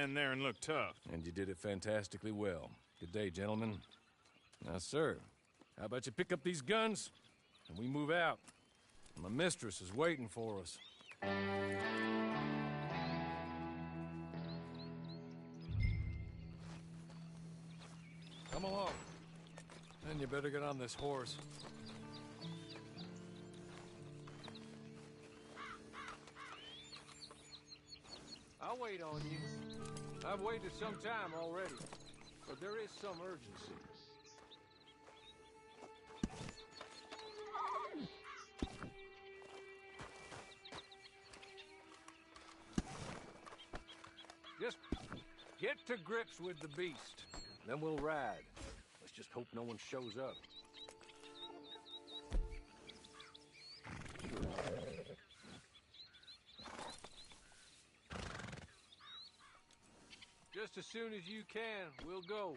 stand there and look tough. And you did it fantastically well. Good day, gentlemen. Now, sir, how about you pick up these guns, and we move out? My mistress is waiting for us. Come along. Then you better get on this horse. I'll wait on you. I've waited some time already, but there is some urgency. Just get to grips with the beast, then we'll ride. Let's just hope no one shows up. Just as soon as you can, we'll go.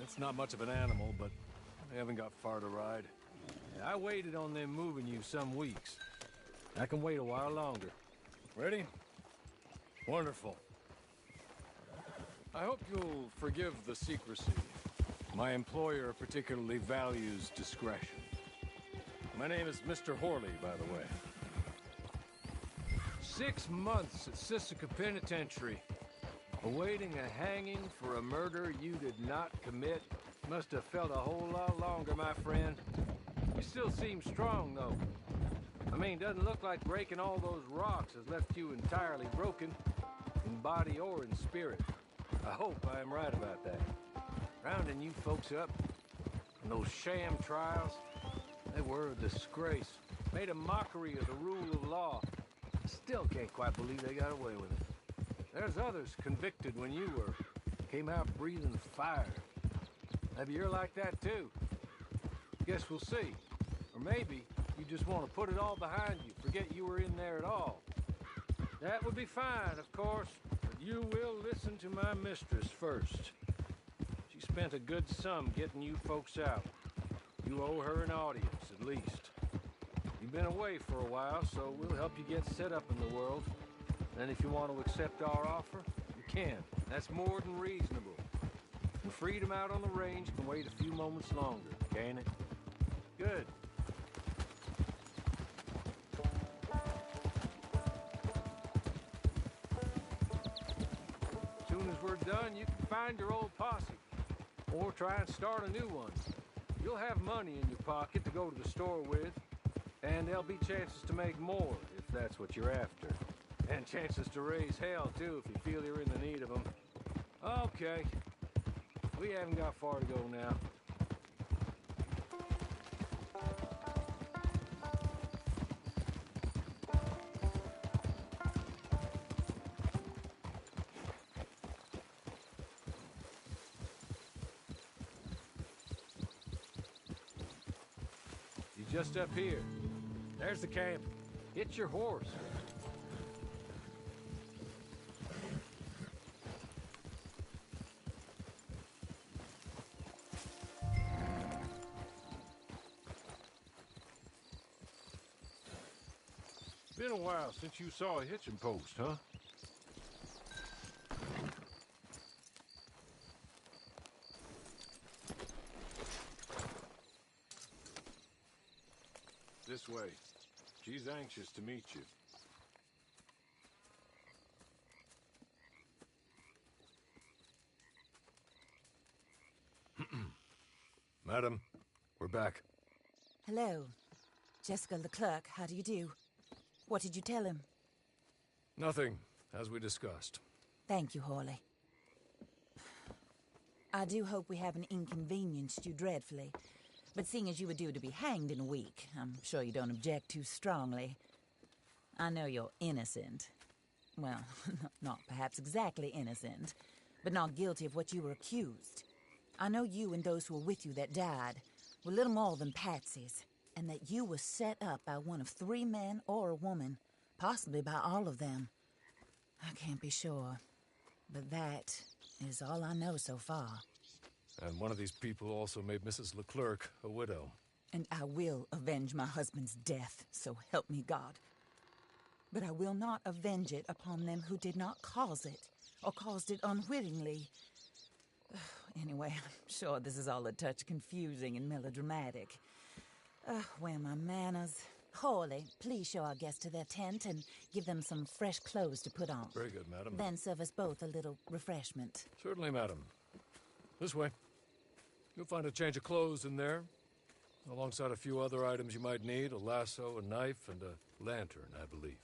It's not much of an animal, but I haven't got far to ride. I waited on them moving you some weeks. I can wait a while longer. Ready? Wonderful. I hope you'll forgive the secrecy. My employer particularly values discretion. My name is Mr. Horley, by the way. 6 months at Sisika Penitentiary, awaiting a hanging for a murder you did not commit. Must have felt a whole lot longer, my friend. You still seem strong, though. I mean, doesn't look like breaking all those rocks has left you entirely broken, in body or in spirit. I hope I am right about that. Rounding you folks up, and those sham trials, they were a disgrace. Made a mockery of the rule of law. Still can't quite believe they got away with it. There's others convicted when you were. Came out breathing fire. Maybe you're like that too. Guess we'll see. Or maybe you just want to put it all behind you, forget you were in there at all. That would be fine, of course, but you will listen to my mistress first. She spent a good sum getting you folks out. You owe her an audience, at least. You've been away for a while, so we'll help you get set up in the world. And if you want to accept our offer, you can. That's more than reasonable. And freedom out on the range can wait a few moments longer, can't it? Good. As soon as we're done, you can find your old posse. Or try and start a new one. You'll have money in your pocket to go to the store with. And there'll be chances to make more, if that's what you're after. And chances to raise hell, too, if you feel you're in the need of them. Okay. We haven't got far to go now. You're just up here. There's the camp. Hit your horse. Been a while since you saw a hitching post, huh? This way. She's anxious to meet you. Madam, we're back. Hello. Jessica the clerk, how do you do? What did you tell him? Nothing, as we discussed. Thank you, Horley. I do hope we haven't inconvenienced you dreadfully. But seeing as you were due to be hanged in a week, I'm sure you don't object too strongly. I know you're innocent. Well, not perhaps exactly innocent, but not guilty of what you were accused. I know you and those who were with you that died were little more than patsies, and that you were set up by one of 3 men or a woman, possibly by all of them. I can't be sure, but that is all I know so far. And one of these people also made Mrs. Leclerc a widow. And I will avenge my husband's death, so help me God. But I will not avenge it upon them who did not cause it, or caused it unwittingly. Anyway, I'm sure this is all a touch confusing and melodramatic. Where are my manners? Hawley, please show our guests to their tent and give them some fresh clothes to put on. Very good, madam. Then serve us both a little refreshment. Certainly, madam. This way. You'll find a change of clothes in there, alongside a few other items you might need, a lasso, a knife, and a lantern, I believe.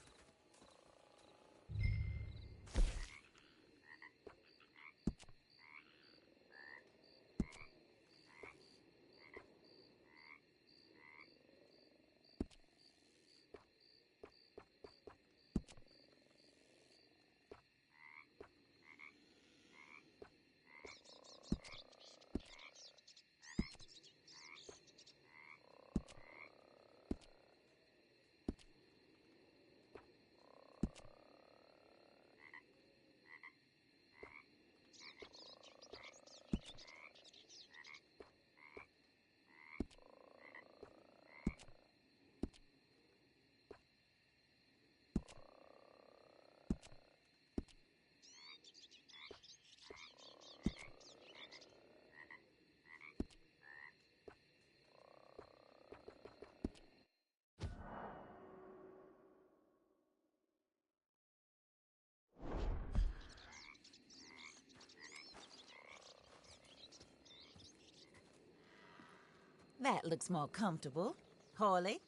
That looks more comfortable. Hawley,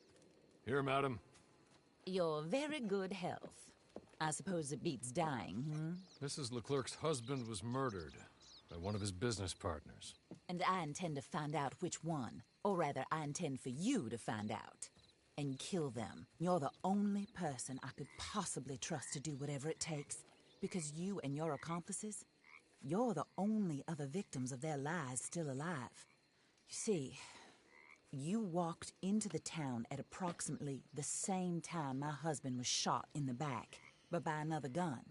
Here, madam. your very good health. I suppose it beats dying, Mrs. Leclerc's husband was murdered by one of his business partners. And I intend to find out which one. Or rather, I intend for you to find out. And kill them. You're the only person I could possibly trust to do whatever it takes. Because you and your accomplices, you're the only other victims of their lies still alive. You see, you walked into the town at approximately the same time my husband was shot in the back, but by another gun,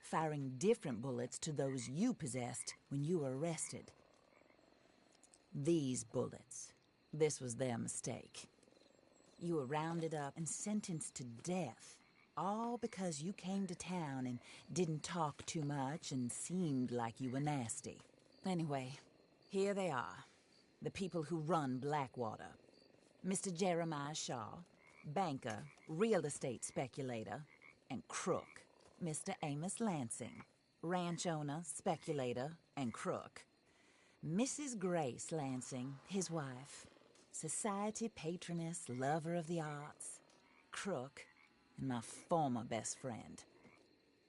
firing different bullets to those you possessed when you were arrested. These bullets, this was their mistake. You were rounded up and sentenced to death, all because you came to town and didn't talk too much and seemed like you were nasty. Anyway, here they are. The people who run Blackwater. Mr. Jeremiah Shaw, banker, real estate speculator, and crook. Mr. Amos Lansing, ranch owner, speculator, and crook. Mrs. Grace Lansing, his wife, society patroness, lover of the arts, crook, and my former best friend.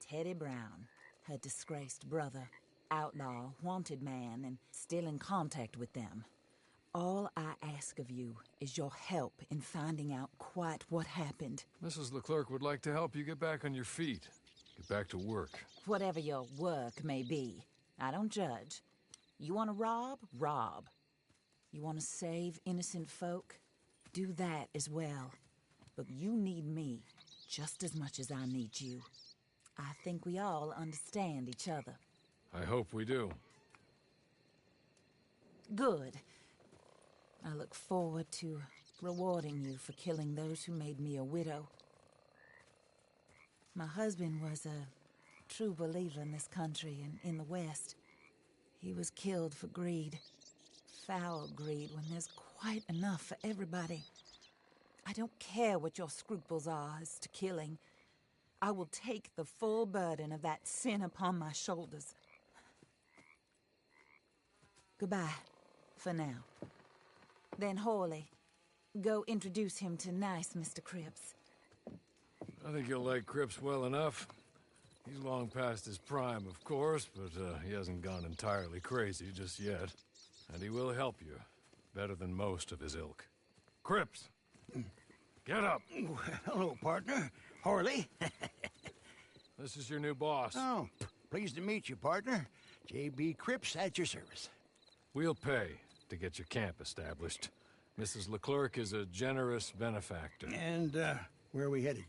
Teddy Brown, her disgraced brother, outlaw, wanted man, and still in contact with them. All I ask of you is your help in finding out quite what happened. Mrs. Leclerc would like to help you get back on your feet. Get back to work. Whatever your work may be, I don't judge. You want to rob? Rob. You want to save innocent folk? Do that as well. But you need me just as much as I need you. I think we all understand each other. I hope we do. Good. I look forward to rewarding you for killing those who made me a widow. My husband was a true believer in this country and in the West. He was killed for greed. Foul greed when there's quite enough for everybody. I don't care what your scruples are as to killing. I will take the full burden of that sin upon my shoulders. Goodbye, for now. Then Hawley, go introduce him to nice Mr. Cripps. I think you'll like Cripps well enough. He's long past his prime, of course, but he hasn't gone entirely crazy just yet. And he will help you, better than most of his ilk. Cripps! Get up! Hello, partner. Hawley. This is your new boss. Oh, pleased to meet you, partner. J.B. Cripps at your service. We'll pay to get your camp established. Mrs. Leclerc is a generous benefactor. And, where are we headed?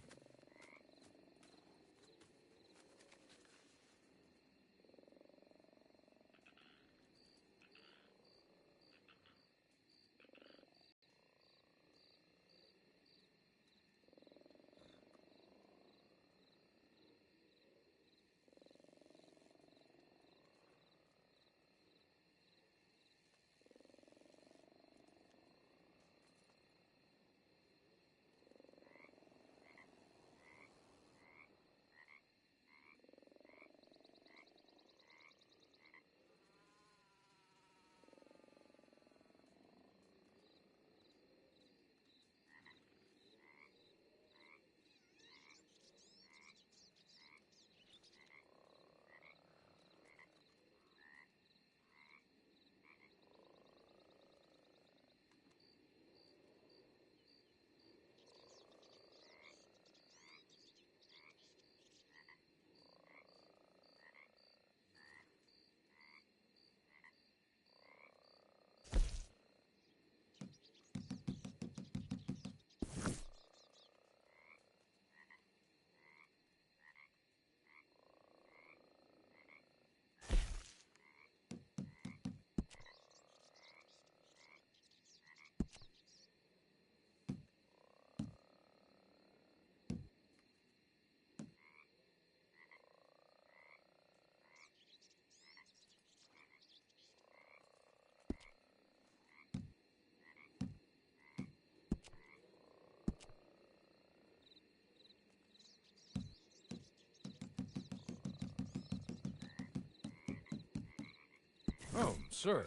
Oh, sir.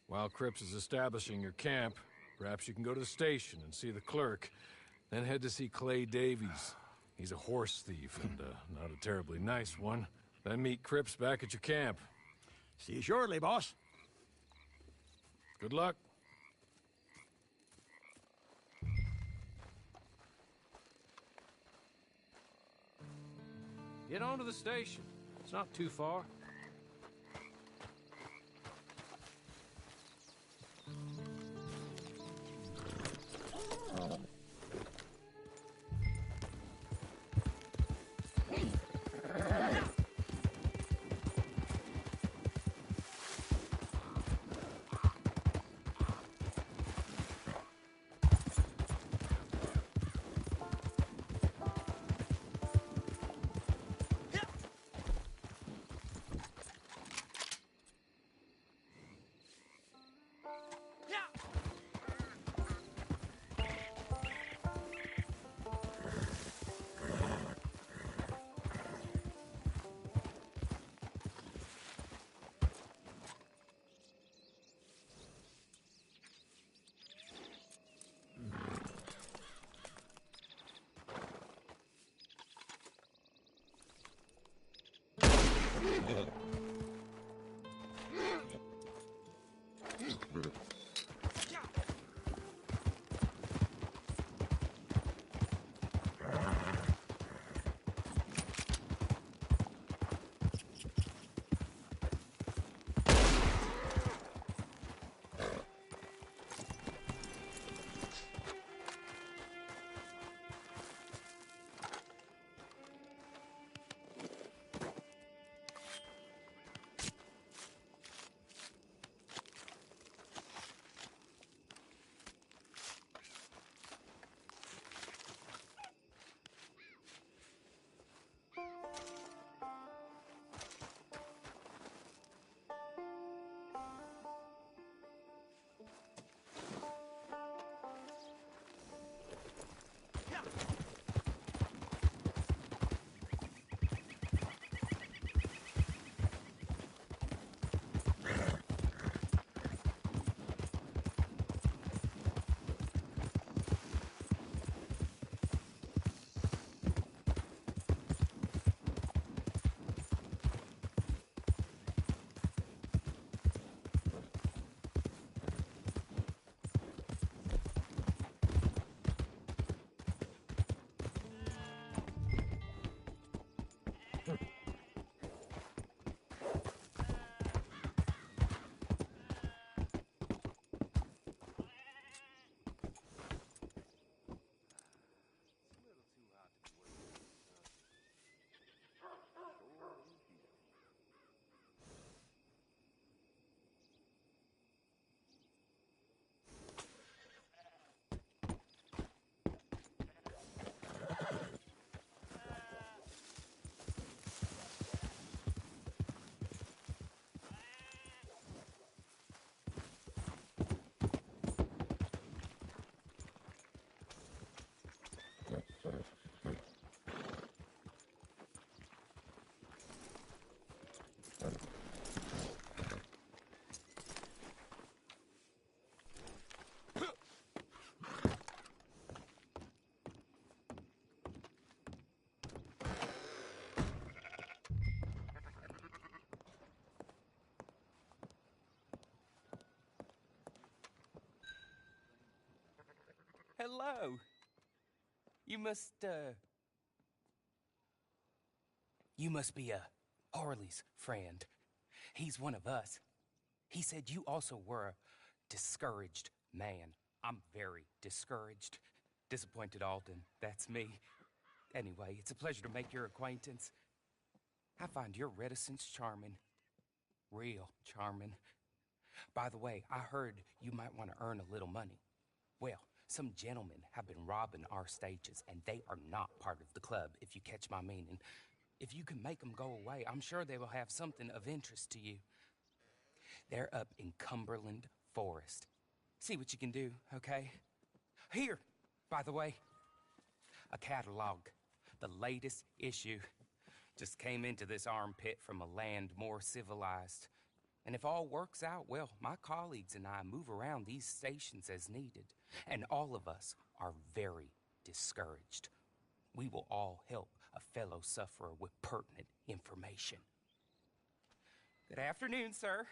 While Cripps is establishing your camp, perhaps you can go to the station and see the clerk, then head to see Clay Davies. He's a horse thief, and not a terribly nice one. Then meet Cripps back at your camp. See you shortly, boss. Good luck. Get on to the station. It's not too far. Hello. You must be Harley's friend. He's one of us. He said you also were a discouraged man. I'm very discouraged. Disappointed Alden, that's me. Anyway, it's a pleasure to make your acquaintance. I find your reticence charming. Real charming. By the way, I heard you might want to earn a little money. Well, some gentlemen have been robbing our stages, and they are not part of the club, if you catch my meaning. If you can make them go away, I'm sure they will have something of interest to you. They're up in Cumberland Forest. See what you can do, okay? Here, by the way, a catalog. The latest issue. Just came into this armpit from a land more civilized. And if all works out, well, my colleagues and I move around these stations as needed. And all of us are very discouraged. We will all help a fellow sufferer with pertinent information. Good afternoon, sir.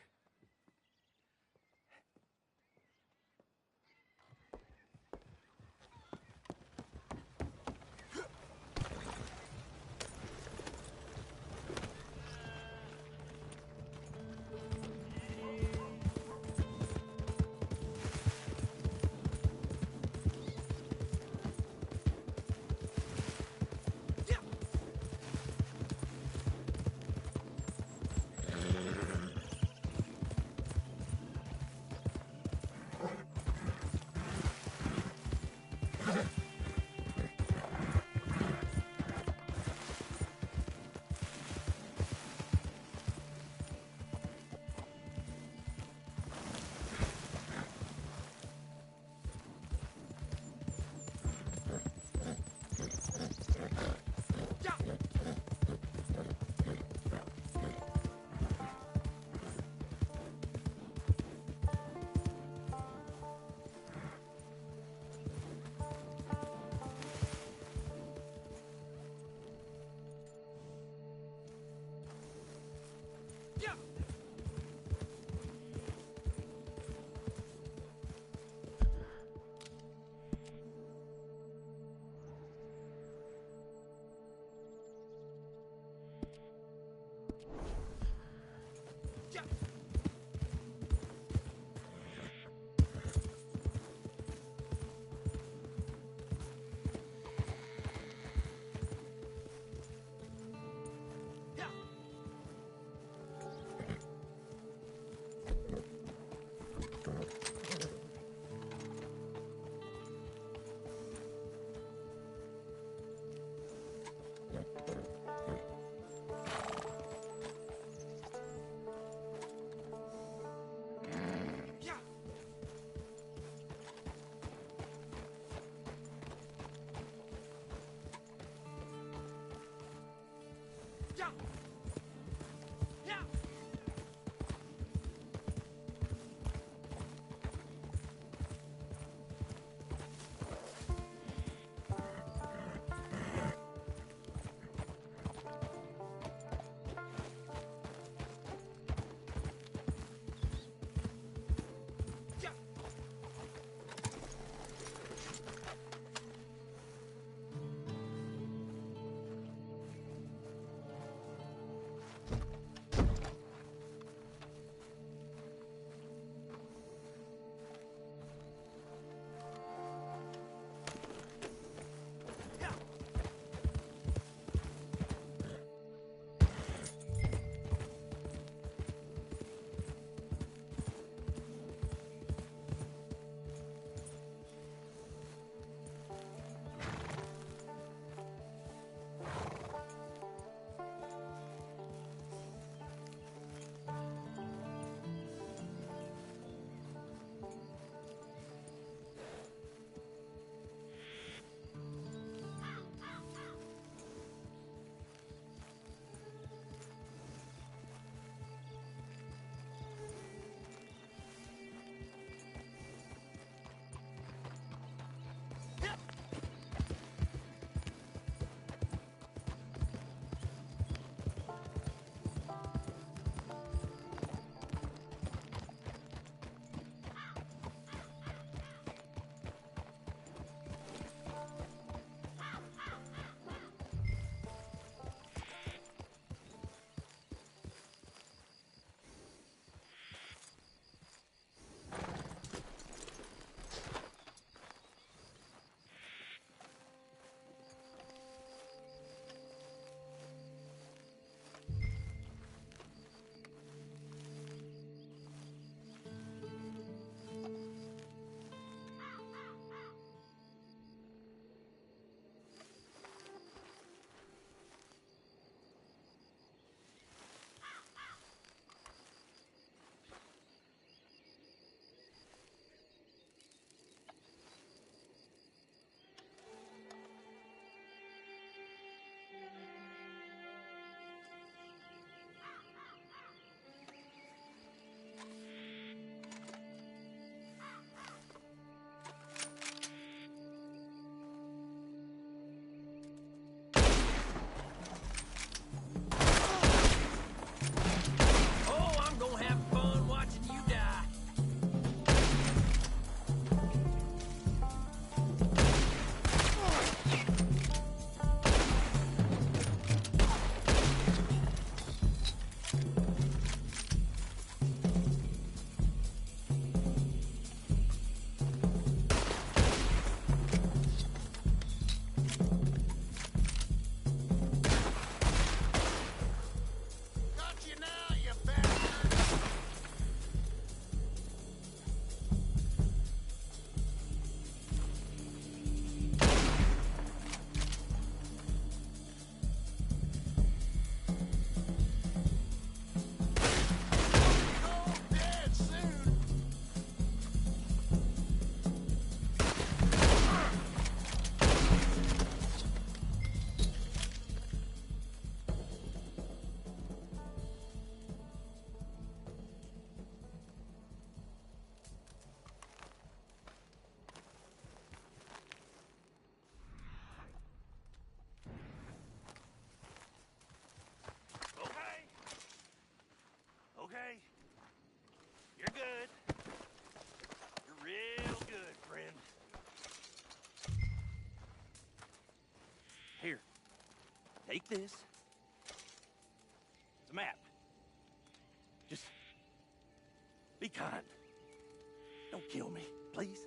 this. It's a map. Just be kind. Don't kill me, please.